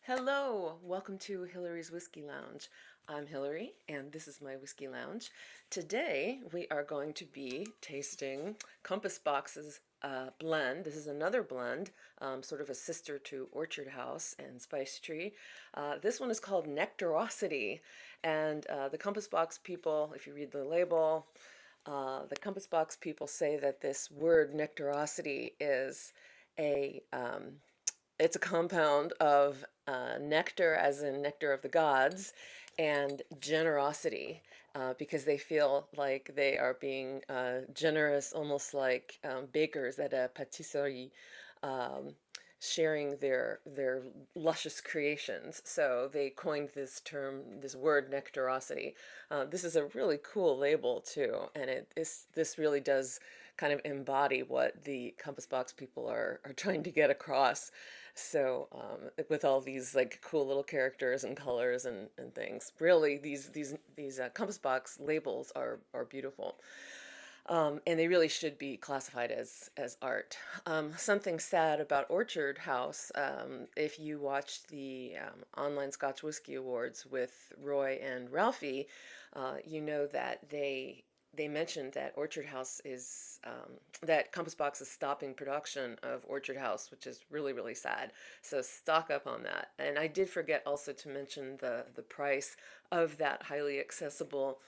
Hello, welcome to Hillary's Whiskey Lounge. I'm Hillary, and this is my Whiskey Lounge. Today, we are going to be tasting Compass Box's blend. This is another blend, sort of a sister to Orchard House and Spice Tree. This one is called Nectarosity, and the Compass Box people, if you read the label, the Compass Box people say that this word nectarosity is a it's a compound of nectar, as in nectar of the gods, and generosity, because they feel like they are being generous, almost like bakers at a patisserie, um, sharing their luscious creations. So they coined this term, this word, nectarosity. This is a really cool label too, and this really does kind of embody what the Compass Box people are trying to get across. So with all these like cool little characters and colors and things, really these Compass Box labels are beautiful. And they really should be classified as art. Something sad about Orchard House, if you watched the online Scotch Whisky Awards with Roy and Ralphie, you know that they mentioned that Orchard House is that Compass Box is stopping production of Orchard House, which is really sad. So stock up on that. And I did forget also to mention the price of that highly accessible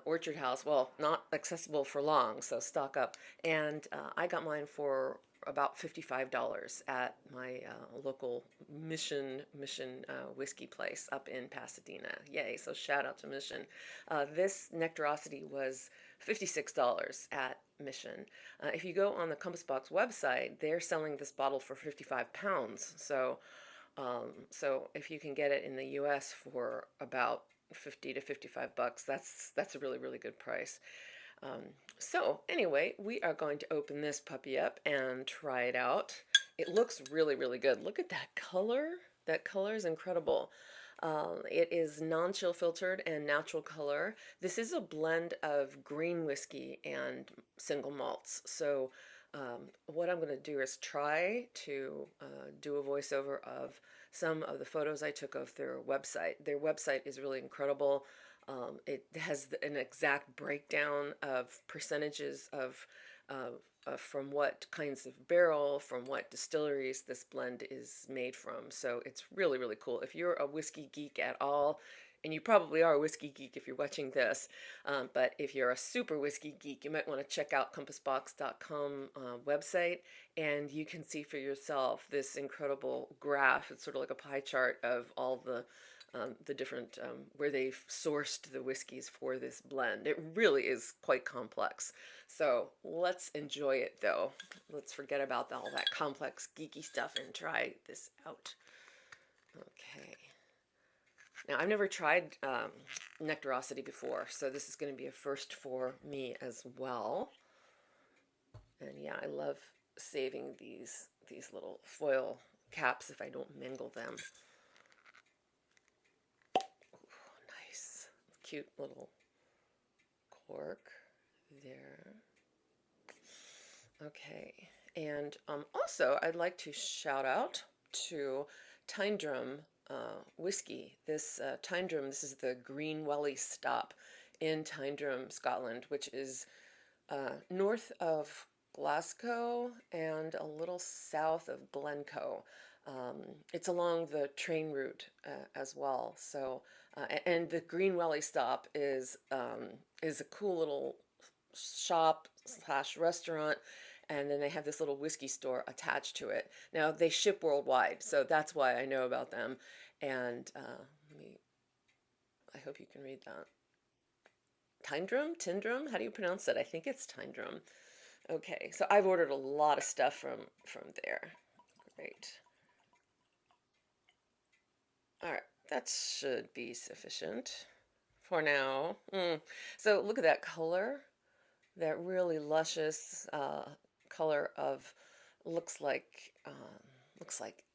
Orchard House. Well, not accessible for long, so stock up. And I got mine for about $55 at my local Mission whiskey place up in Pasadena. Yay! So shout out to Mission. This Nectarosity was $56 at Mission. If you go on the Compass Box website, they're selling this bottle for 55 pounds. So if you can get it in the U.S. for about 50 to 55 bucks, that's a really good price. Um, so anyway, we are going to open this puppy up and try it out. It looks really good. Look at that color. That color is incredible. It is non-chill filtered and natural color. This is a blend of green whiskey and single malts. So what I'm going to do is try to do a voiceover of some of the photos I took of their website. Their website is really incredible. It has an exact breakdown of percentages of from what kinds of barrel, from what distilleries this blend is made from. So it's really cool. If you're a whiskey geek at all, and you probably are a whiskey geek if you're watching this, but if you're a super whiskey geek, you might want to check out compassbox.com website, and you can see for yourself this incredible graph. It's sort of like a pie chart of all the different where they've sourced the whiskeys for this blend. It really is quite complex. So let's enjoy it though. Let's forget about all that complex geeky stuff and try this out. Okay. Now I've never tried Nectarosity before, so this is going to be a first for me as well. And yeah, I love saving these little foil caps if I don't mingle them. Nice, cute little cork there. Okay, and also I'd like to shout out to Tyndrum whiskey. This Tyndrum, this is the Green Welly stop in Tyndrum, Scotland, which is north of Glasgow and a little south of Glencoe. It's along the train route as well. So, and the Green Welly stop is a cool little shop slash restaurant, and then they have this little whiskey store attached to it. Now they ship worldwide, so that's why I know about them. And I hope you can read that. Tyndrum? How do you pronounce it? I think it's Tyndrum. Okay, so I've ordered a lot of stuff from there. Great. All right, that should be sufficient for now. So look at that color, that really luscious color of looks like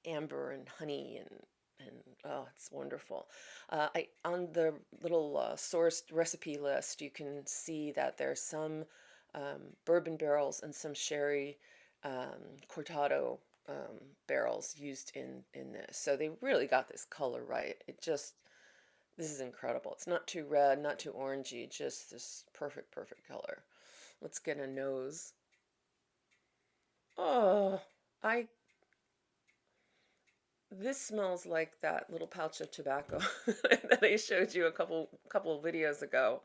amber and honey and oh, it's wonderful. I on the little sourced recipe list, you can see that there's some bourbon barrels and some sherry cortado barrels used in this. So they really got this color right. This is incredible. It's not too red, not too orangey, just this perfect color. Let's get a nose. Oh, I this smells like that little pouch of tobacco that I showed you a couple of videos ago.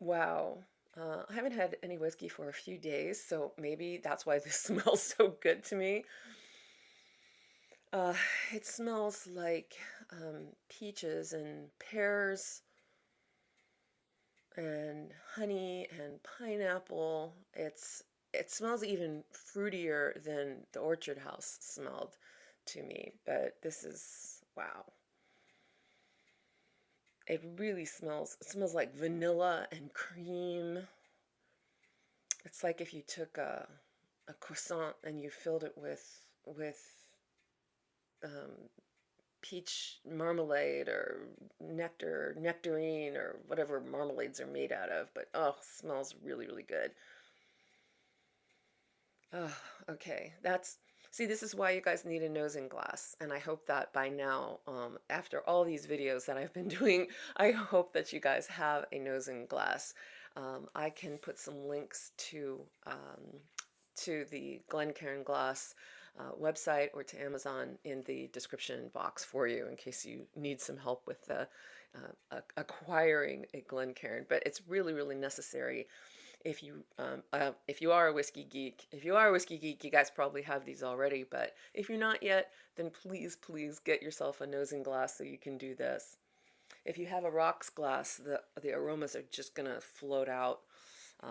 Wow. I haven't had any whiskey for a few days, so maybe that's why this smells so good to me. Uh, it smells like peaches and pears and honey and pineapple. It smells even fruitier than the Orchard House smelled to me, but this is wow. It smells like vanilla and cream. It's like if you took a croissant and you filled it with um, peach marmalade or nectarine or whatever marmalades are made out of. But oh, smells really good. Oh, okay. See, this is why you guys need a nosing glass. And I hope that by now, after all these videos that I've been doing, I hope that you guys have a nosing glass. I can put some links to the Glencairn Glass website or to Amazon in the description box for you in case you need some help with acquiring a Glencairn. But it's really necessary if you are a whiskey geek. If you are a whiskey geek, you guys probably have these already. But if you're not yet, then please get yourself a nosing glass so you can do this. If you have a rocks glass, the aromas are just gonna float out,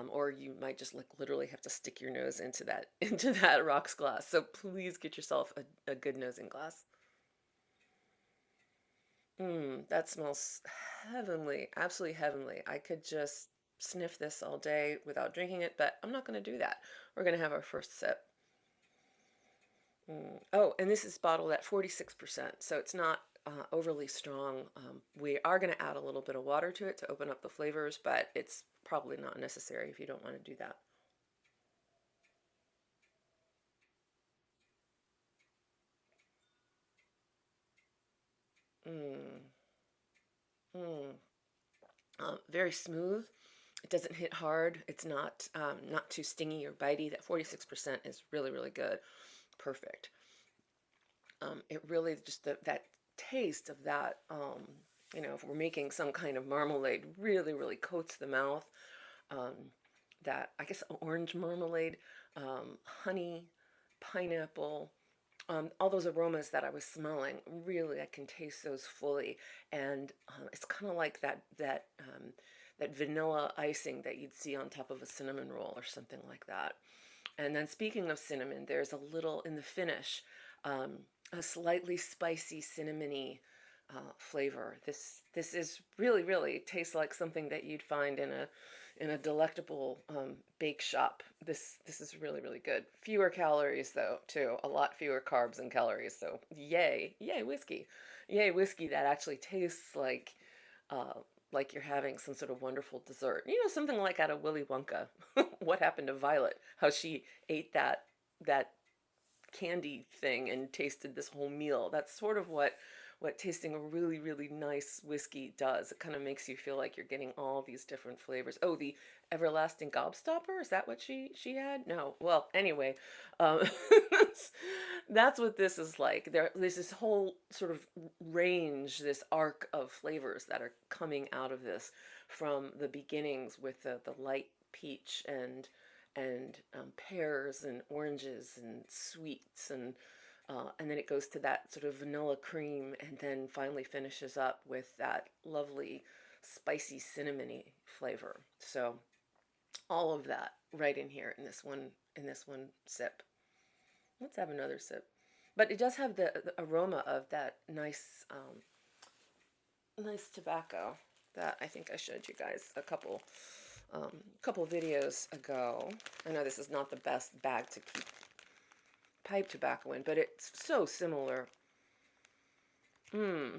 or you might just like literally have to stick your nose into that into that rocks glass. So please get yourself a good nosing glass. That smells heavenly, absolutely heavenly. I could just sniff this all day without drinking it, but I'm not going to do that. We're going to have our first sip. Oh, and this is bottled at 46%, so it's not overly strong. We are going to add a little bit of water to it to open up the flavors, but it's probably not necessary if you don't want to do that. Mm, mm. Very smooth. It doesn't hit hard. It's not too stingy or bitey. That 46% is really good. Perfect. It really just that taste of that, if we're making some kind of marmalade, really coats the mouth. Um, that, I guess, orange marmalade, honey, pineapple, all those aromas that I was smelling, really, I can taste those fully. And it's kind of like that vanilla icing that you'd see on top of a cinnamon roll or something like that. And then speaking of cinnamon, there's a little in the finish, um, a slightly spicy cinnamony flavor. This is really tastes like something that you'd find in a delectable bake shop. This is really good. Fewer calories though, too. A lot fewer carbs and calories. So yay whiskey, yay whiskey that actually tastes uh, like you're having some sort of wonderful dessert. Something like out of Willy Wonka. What happened to Violet? How she ate that candy thing and tasted this whole meal. That's sort of what tasting a really nice whiskey does. It kind of makes you feel like you're getting all these different flavors. Oh, the everlasting gobstopper, is that what she had? No. Well, anyway, um, that's what this is like. There's this whole sort of range, this arc of flavors that are coming out of this, from the beginnings with the light peach and pears and oranges and sweets, and then it goes to that sort of vanilla cream, and then finally finishes up with that lovely spicy cinnamony flavor. So all of that right in here in this one sip. Let's have another sip. But it does have the aroma of that nice tobacco that I think I showed you guys a couple videos ago. I know this is not the best bag to keep pipe tobacco in, but it's so similar. Hmm.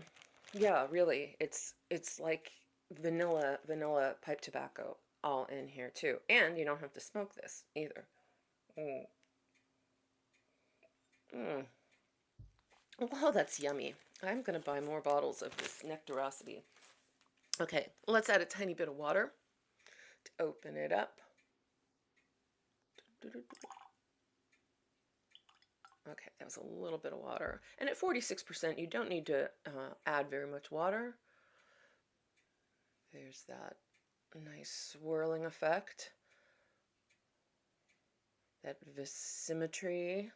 Yeah, really. It's like vanilla pipe tobacco all in here too. And you don't have to smoke this either. Mm. Mm. Oh, that's yummy. I'm going to buy more bottles of this Nectarosity. Okay, let's add a tiny bit of water to open it up. Okay, that was a little bit of water. And at 46%, you don't need to add very much water. There's that nice swirling effect, that viscimmetry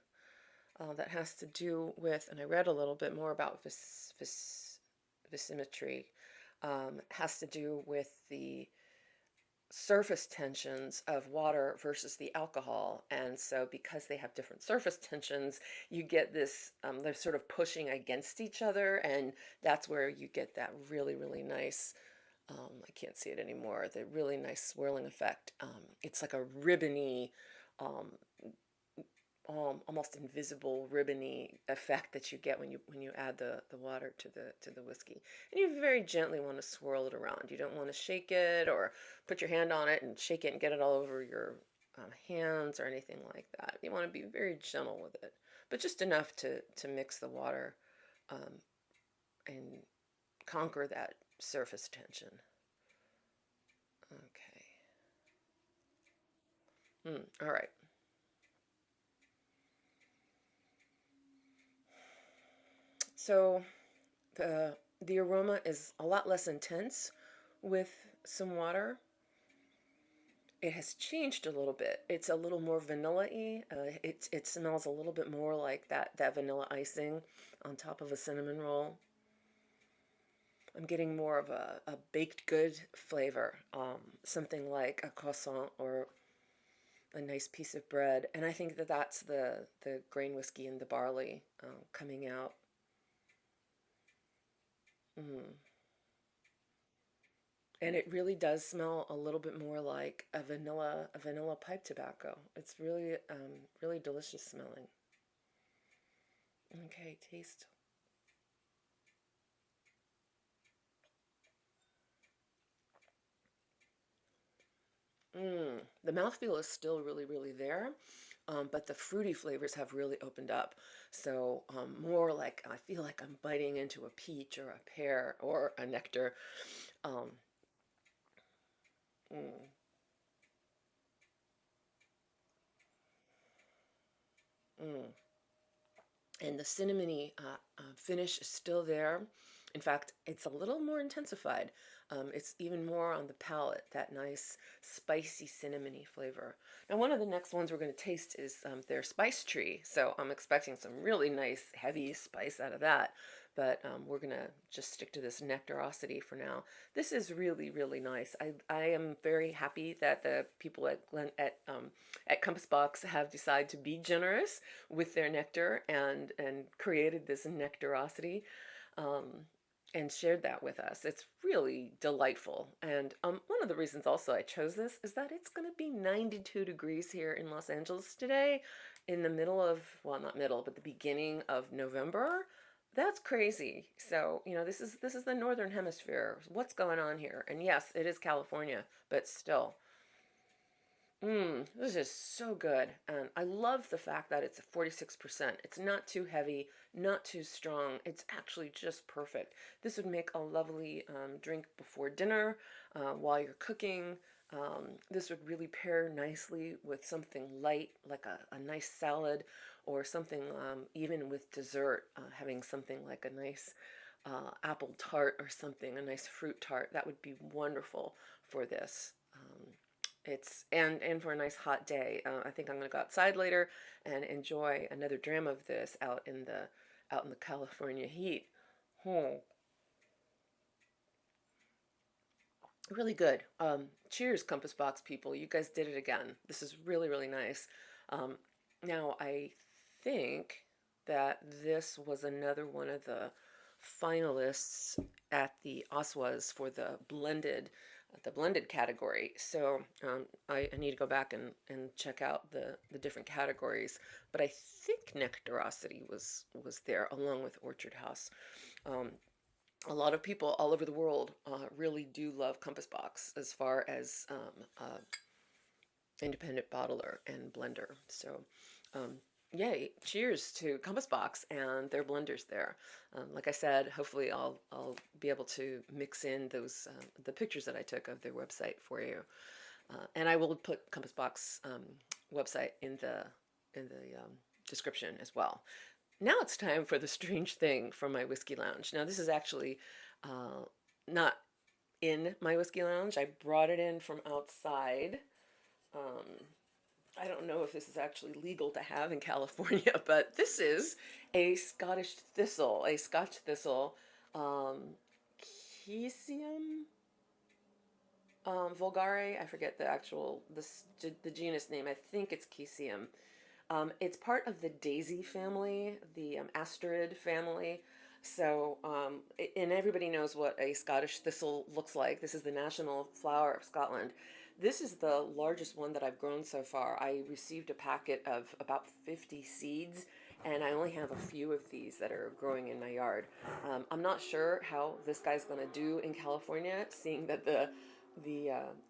that has to do with, and I read a little bit more about viscimmetry, has to do with the surface tensions of water versus the alcohol. And so because they have different surface tensions, you get this, they're sort of pushing against each other, and that's where you get that really, really nice, I can't see it anymore, the really nice swirling effect. It's like a ribbony, um, almost invisible ribbony effect that you get when you add the water to the whiskey. And you very gently want to swirl it around. You don't want to shake it or put your hand on it and shake it and get it all over your hands or anything like that. You want to be very gentle with it, but just enough to mix the water and conquer that surface tension. Okay. All right. So the aroma is a lot less intense with some water. It has changed a little bit. It's a little more vanilla-y. It smells a little bit more like that vanilla icing on top of a cinnamon roll. I'm getting more of a baked good flavor, something like a croissant or a nice piece of bread. And I think that that's the grain whiskey and the barley coming out. Mm. And it really does smell a little bit more like a vanilla pipe tobacco. It's really, really delicious smelling. Okay, taste. The mouthfeel is still really, really there, but the fruity flavors have really opened up. So more like I feel like I'm biting into a peach or a pear or a nectar. Um, mm, mm. And the cinnamony finish is still there. In fact, it's a little more intensified. It's even more on the palate, that nice spicy cinnamony flavor. Now, one of the next ones we're going to taste is their spice tree. So I'm expecting some really nice, heavy spice out of that. But we're going to just stick to this Nectarosity for now. This is really, really nice. I am very happy that the people at Compass Box have decided to be generous with their nectar and created this Nectarosity um, and shared that with us. It's really delightful. And one of the reasons also I chose this is that it's going to be 92 degrees here in Los Angeles today in the middle of, well, not middle, but the beginning of November. That's crazy. So, this is the northern hemisphere. What's going on here? And yes, it is California, but still. This is so good. And I love the fact that it's 46%. It's not too heavy, not too strong. It's actually just perfect. This would make a lovely drink before dinner, while you're cooking. This would really pair nicely with something light, like a nice salad, or something even with dessert, having something like a nice apple tart or something, a nice fruit tart. That would be wonderful for this. It's and for a nice hot day. I think I'm gonna go outside later and enjoy another dram of this out in the California heat. Hmm. Really good. Cheers, Compass Box people. You guys did it again. This is really, really nice. Um, Now, I think that this was another one of the finalists at the Oswas for the blended category. So I need to go back and check out the different categories. But I think Nectarosity was there along with Orchard House. Um, a lot of people all over the world really do love Compass Box as far as independent bottler and blender. So yay, cheers to Compass Box and their blenders there. Like I said, hopefully I'll be able to mix in those the pictures that I took of their website for you, and I will put Compass Box website in the description as well. Now it's time for the strange thing from my whiskey lounge. Now this is actually uh, not in my whiskey lounge. I brought it in from outside. Um, I don't know if this is actually legal to have in California, but this is a Scottish thistle, a Scotch thistle, um, Chisium vulgare. I forget the actual the genus name. I think it's Chisium. It's part of the daisy family, the asterid family. So, and everybody knows what a Scottish thistle looks like. This is the national flower of Scotland. This is the largest one that I've grown so far. I received a packet of about 50 seeds, and I only have a few of these that are growing in my yard. I'm not sure how this guy's going to do in California, seeing that the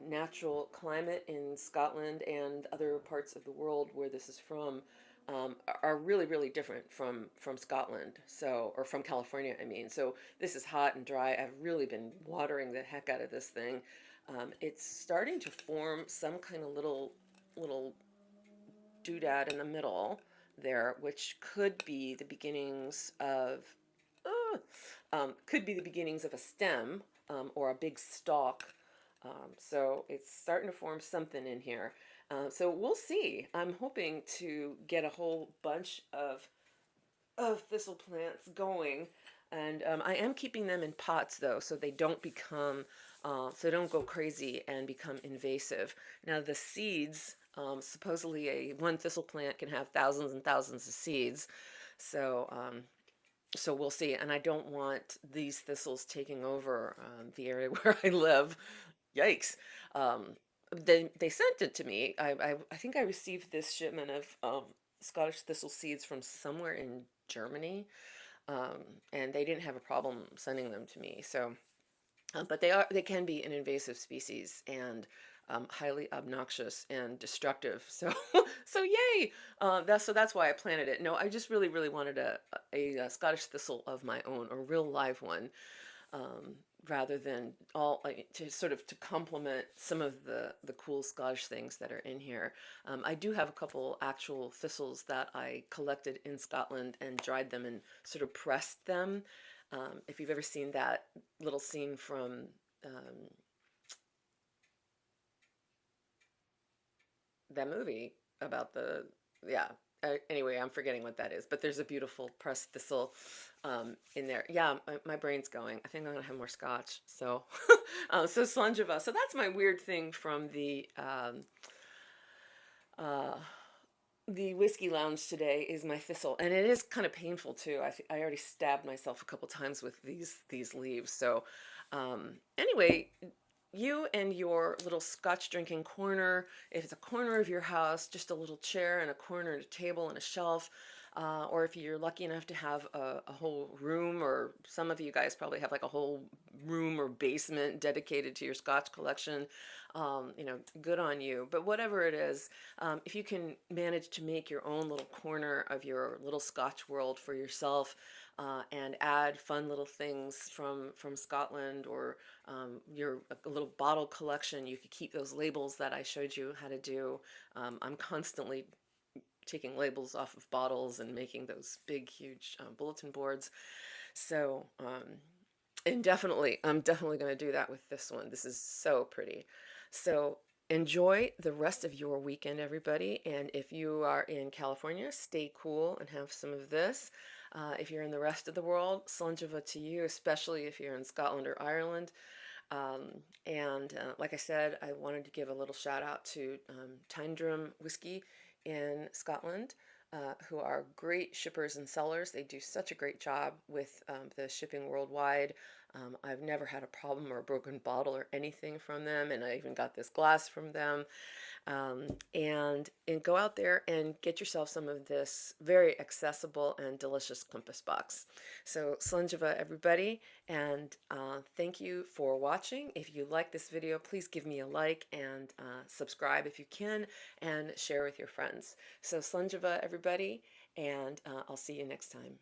natural climate in Scotland and other parts of the world where this is from are really really different from Scotland, so, or from California, I mean. So this is hot and dry. I've really been watering the heck out of this thing. It's starting to form some kind of little doodad in the middle there, which could be the beginnings of a stem, or a big stalk. So it's starting to form something in here. So we'll see. I'm hoping to get a whole bunch of thistle plants going, and I am keeping them in pots though, so they don't become, so they don't go crazy and become invasive. Now the seeds, supposedly one thistle plant can have thousands and thousands of seeds, so so we'll see. And I don't want these thistles taking over the area where I live. Yikes. Um, they sent it to me. I think I received this shipment of Scottish thistle seeds from somewhere in Germany, um, and they didn't have a problem sending them to me. So, but they can be an invasive species and highly obnoxious and destructive. So so yay! That's why I planted it. No, I just really wanted a Scottish thistle of my own, a real live one, um, rather than all to sort of to complement some of the cool Scottish things that are in here. I do have a couple actual thistles that I collected in Scotland and dried them and sort of pressed them. If you've ever seen that little scene from that movie about the, yeah. Anyway, I'm forgetting what that is, but there's a beautiful pressed thistle in there. Yeah, my brain's going. I think I'm gonna have more scotch. So, so Slanjava. So that's my weird thing from uh, the whiskey lounge today is my thistle, and it is kind of painful too. I already stabbed myself a couple times with these leaves. So, anyway, you and your little scotch drinking corner, if it's a corner of your house, just a little chair and a corner and a table and a shelf, or if you're lucky enough to have a whole room, or some of you guys probably have like a whole room or basement dedicated to your scotch collection, good on you. But whatever it is, if you can manage to make your own little corner of your little scotch world for yourself, and add fun little things from Scotland, or your a little bottle collection. You could keep those labels that I showed you how to do. I'm constantly taking labels off of bottles and making those big, huge bulletin boards. So, and I'm definitely going to do that with this one. This is so pretty. So enjoy the rest of your weekend, everybody. And if you are in California, stay cool and have some of this. If you're in the rest of the world, Slanjava to you, especially if you're in Scotland or Ireland. And like I said, I wanted to give a little shout out to Tyndrum Whisky in Scotland, who are great shippers and sellers. They do such a great job with the shipping worldwide. I've never had a problem or a broken bottle or anything from them, and I even got this glass from them. And go out there and get yourself some of this very accessible and delicious Compass Box. So Slanjava, everybody, and thank you for watching. If you like this video, please give me a like and subscribe if you can, and share with your friends. So Slanjava, everybody, and I'll see you next time.